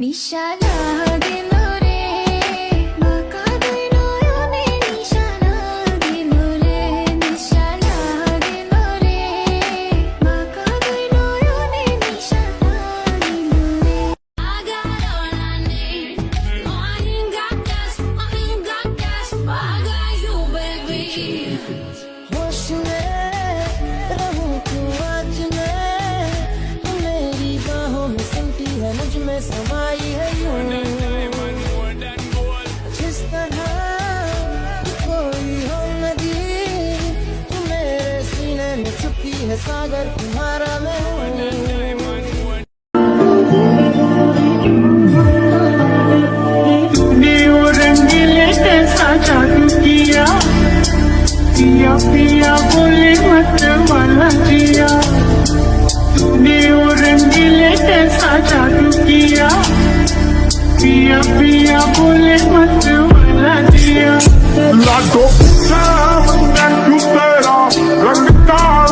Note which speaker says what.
Speaker 1: নিশানা দিল রে বাঁকা দুই নয়নে নিশানা দিল রে নিশানা দিল রে বাঁকা দুই নয়নে নিশানা দিল রে I got all I need I ain't got gas but I got you baby
Speaker 2: होश में रहूं तू आज मैं तू मेरी बाहों में सिमटी है मुझ में समाई है यूं जिस तरह कोई हो नदी तू मेरे सीने में छुपी है सागर तुम्हारा मैं हूँ
Speaker 3: तूने वो रंगीले कैसा जादू किया पिया पिया बोले मत वाला जिया तूने वो रंगीले कैसा जादू किया पिया पिया बोले मत वाला जिया
Speaker 4: लाडो तेरा रंग तेरा रंग तारा